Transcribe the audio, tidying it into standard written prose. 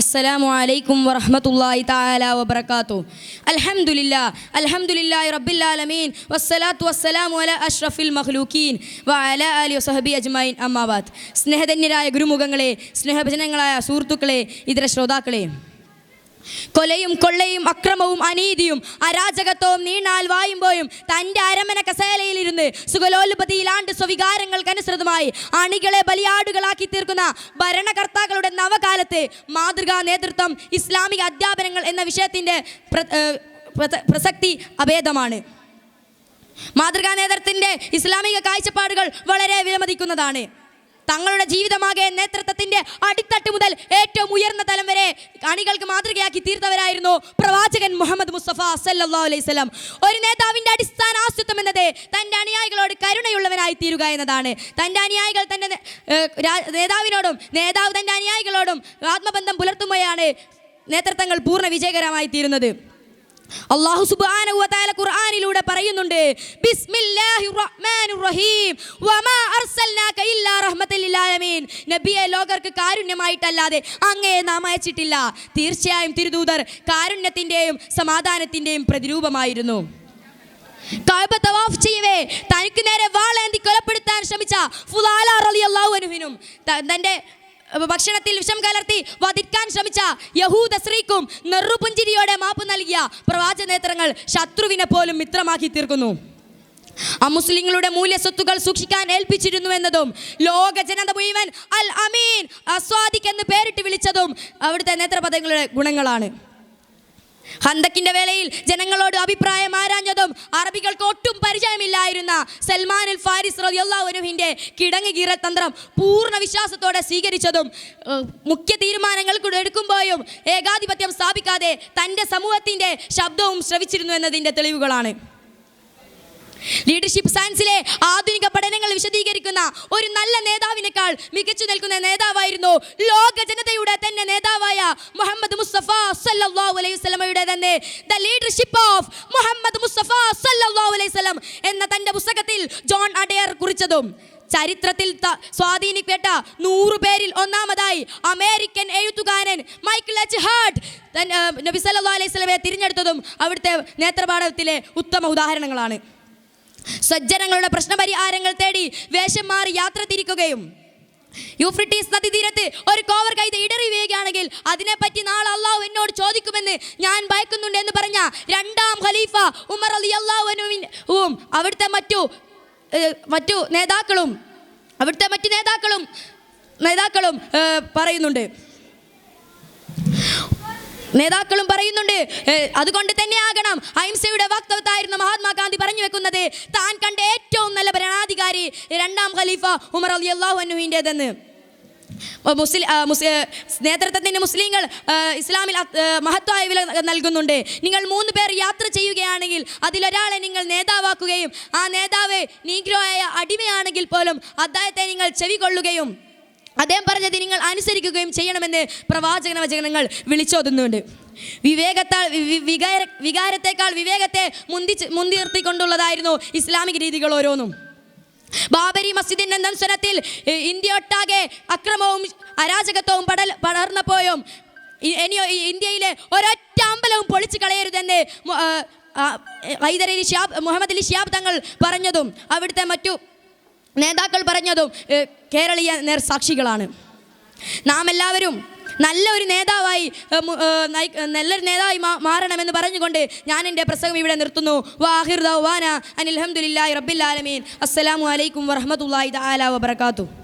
السلام عليكم ورحمة الله تعالى وبركاته. الحمد لله رب العالمين والصلاة والسلام على أشرف المخلوقين وعلى آله وصحبه أجمعين أما بعد. സ്നേഹധന്യരായ ഗുരുമുഖങ്ങളെ, സ്നേഹഭജനങ്ങളായ സുഹൃത്തുക്കളെ, ഇതര ശ്രോതാക്കളെ, കൊലയും കൊള്ളയും അക്രമവും അനീതിയും അരാജകത്വവും നീണാൽ വായുമ്പോഴും തൻ്റെ അരമന കസേലയിലിരുന്ന് സുഖലോലുപതിയിലാണ്ട് സ്വവികാരങ്ങൾക്കനുസൃതമായി അണികളെ ബലിയാടുകളാക്കി തീർക്കുന്ന ഭരണകർത്താക്കളുടെ നവകാലത്ത് മാതൃകാ നേതൃത്വം ഇസ്ലാമിക അധ്യാപനങ്ങൾ എന്ന വിഷയത്തിൻ്റെ പ്രസക്തി അഭേദമാണ്. മാതൃകാ നേതൃത്വത്തിൻ്റെ ഇസ്ലാമിക കാഴ്ചപ്പാടുകൾ വളരെ വിലമതിക്കുന്നതാണ്. തങ്ങളുടെ ജീവിതമാകെ നേതൃത്വത്തിൻ്റെ അടിത്തട്ട് മുതൽ ഏറ്റവും ഉയർന്ന തലം വരെ അണികൾക്ക് മാതൃകയാക്കി തീർത്തവരായിരുന്നു പ്രവാചകൻ മുഹമ്മദ് മുസ്തഫ സല്ലല്ലാഹു അലൈഹി വസല്ലം. ഒരു നേതാവിൻ്റെ അടിസ്ഥാന ആസ്തിത്വം എന്നത് തൻ്റെ അനുയായികളോട് കരുണയുള്ളവനായി തീരുക എന്നതാണ്. തൻ്റെ അനുയായികൾ തൻ്റെ നേതാവിനോടും നേതാവ് തൻ്റെ അനുയായികളോടും ആത്മബന്ധം പുലർത്തുമ്പോഴാണ് നേതൃത്വങ്ങൾ പൂർണ്ണ വിജയകരമായി തീരുന്നത്. അല്ലാഹു സുബ്ഹാനഹു വ തആല ഖുർആനിലൂടെ പറയുന്നുണ്ട്, ബിസ്മില്ലാഹിർ റഹ്മാനിർ റഹീം വമാ അർസൽനാക ഇല്ലാ റഹ്മത്തൽ ലിൽ ആലമീൻ. നബിയെ, ലോകർക്ക് കാരുണ്യമായിട്ടല്ലാതെ അങ്ങയെ നാം അയച്ചിട്ടില്ല. തീർച്ചയായും തിരുദൂതർ കാരുണ്യത്തിൻ്റെയും സമാധാനത്തിൻ്റെയും പ്രതിരൂപമായിരുന്നു. കഅബ തവാഫ് ചെയ്യവേ തനിക്ക് നേരെ വാളേന്തി കൊലപ്പെടുത്താൻ ശ്രമിച്ച ഫുലാല റളിയല്ലാഹു അൻഹുവിനും തൻ്റെ ഭക്ഷണത്തിൽ വിഷം കലർത്തി വധിക്കാൻ ശ്രമിച്ച യഹൂദ സ്ത്രീക്കും നെറുപുഞ്ചിരിയോടെ മാപ്പ് നൽകിയ പ്രവാചക നേത്രങ്ങൾ ശത്രുവിനെ പോലും മിത്രമാക്കി തീർക്കുന്നു. അമുസ്ലിങ്ങളുടെ മൂല്യസ്വത്തുകൾ സൂക്ഷിക്കാൻ ഏൽപ്പിച്ചിരുന്നു എന്നതും ലോക ജനത മുഴുവൻ അൽ അമീൻ അസ്വാദിഖ് എന്ന് പേരിട്ട് വിളിച്ചതും അവിടുത്തെ നേതൃപദങ്ങളുടെ ഗുണങ്ങളാണ്. ഹന്തക്കിന്റെ വേളയിൽ ജനങ്ങളോട് അഭിപ്രായം ആരാഞ്ഞതും അറബികൾക്ക് ഒട്ടും പരിചയമില്ലായിരുന്ന സൽമാൻ അൽ ഫാരിസ് റളിയല്ലാഹു അൻഹുവിന്റെ കിടങ്ങുകീറൽ തന്ത്രം പൂർണ്ണ വിശ്വാസത്തോടെ സ്വീകരിച്ചതും മുഖ്യ തീരുമാനങ്ങൾ എടുക്കുമ്പോഴും ഏകാധിപത്യം സ്ഥാപിക്കാതെ തൻ്റെ സമൂഹത്തിൻ്റെ ശബ്ദവും ശ്രവിച്ചിരുന്നു എന്നതിൻ്റെ തെളിവുകളാണ്. ലീഡർഷിപ്പ് സയൻസിലെ ആധുനിക പഠനങ്ങൾ വിശദീകരിക്കുന്ന ഒരു നല്ല നേതാവിനേക്കാൾ മികച്ചു നിൽക്കുന്ന നേതാവായിരുന്നു ലോക ജനതയുടെ തന്നെ നേതാവായ മുഹമ്മദ് മുസ്തഫ സല്ലല്ലാഹു അലൈഹി വസല്ലമയുടെ തന്നെ the leadership of Muhammad Mustafa സല്ലല്ലാഹു അലൈഹി വസല്ലം എന്ന തൻ്റെ പുസ്തകത്തിൽ ജോൺ അഡയർ കുറിച്ചതും ചരിത്രത്തിൽ സ്വാധീനിക്കപ്പെട്ട 100 പേരിൽ ഒന്നാമതായി അമേരിക്കൻ എഴുത്തുകാരൻ മൈക്കിൾ എച്ച് ഹാർട്ട് നബി സല്ലല്ലാഹു അലൈഹി വസല്ലമയെ തിരഞ്ഞെടുത്തതും അവിടുത്തെ നേതൃപാഠത്തിലെ ഉത്തമ ഉദാഹരണങ്ങളാണ്. സജ്ജനങ്ങളുടെ പ്രശ്നപരിഹാരങ്ങൾ തേടി വേഷം മാറി യാത്ര തിരിക്കുകയും യൂഫ്രട്ടീസ് നദീതീരത്ത് ഒരു കോവർ കൈത ഇടറി വീഴുകയാണെങ്കിൽ അതിനെപ്പറ്റി നാളെ അള്ളാഹു എന്നോട് ചോദിക്കുമെന്ന് ഞാൻ ഭയക്കുന്നുണ്ട് എന്ന് പറഞ്ഞ രണ്ടാം ഖലീഫ ഉമർ റളിയല്ലാഹു അൻഹുവും അവിടുത്തെ മറ്റു നേതാക്കളും പറയുന്നുണ്ട്. അതുകൊണ്ട് തന്നെയാകണം അഹിംസയുടെ വക്താവായിരുന്ന മഹാത്മാഗാന്ധി പറഞ്ഞു വെക്കുന്നത് താൻ കണ്ട ഏറ്റവും നല്ല ഭരണാധികാരി രണ്ടാം ഖലീഫ ഉമർ റളിയല്ലാഹു അൻഹുവിൻ്റെതെന്ന്. നേതൃത്വത്തിന് മുസ്ലിങ്ങൾ ഇസ്ലാമിൽ മഹത്തായ വില നൽകുന്നുണ്ട്. നിങ്ങൾ 3 പേർ യാത്ര ചെയ്യുകയാണെങ്കിൽ അതിലൊരാളെ നിങ്ങൾ നേതാവാക്കുകയും ആ നേതാവ് നീഗ്രോ ആയ അടിമയാണെങ്കിൽ പോലും അദ്ദേഹത്തെ നിങ്ങൾ ചെവികൊള്ളുകയും അദ്ദേഹം പറഞ്ഞത് നിങ്ങൾ അനുസരിക്കുകയും ചെയ്യണമെന്ന് പ്രവാചകന വചനങ്ങൾ വിളിച്ചോതുന്നുണ്ട്. വികാരത്തെക്കാൾ വിവേകത്തെ മുൻനിർത്തിക്കൊണ്ടുള്ളതായിരുന്നു ഇസ്ലാമിക രീതികൾ ഓരോന്നും. ബാബരി മസ്ജിദിന്റെ നംസനത്തിൽ ഇന്ത്യയൊട്ടാകെ അക്രമവും അരാജകത്വവും പടർന്നപ്പോഴും ഇന്ത്യയിലെ ഒരൊറ്റ അമ്പലവും പൊളിച്ചു കളയരുതെന്ന് മുഹമ്മദ് അലി ശിഹാബ് തങ്ങൾ പറഞ്ഞതും അവിടുത്തെ മറ്റു നേതാക്കൾ പറഞ്ഞതും കേരളീയ നേർസാക്ഷികളാണ്. നാം എല്ലാവരും നല്ലൊരു നേതാവായി മാറണമെന്ന് പറഞ്ഞുകൊണ്ട് ഞാൻ എൻ്റെ പ്രസംഗം ഇവിടെ നിർത്തുന്നു. വാഹിർ ദഅ്വാന അനിൽ ഹംദുലില്ലാഹി റബ്ബിൽ ആലമീൻ. അസ്സലാമു അലൈക്കും വറഹ്മത്തുള്ളാഹി തആല വബറകാതുഹു.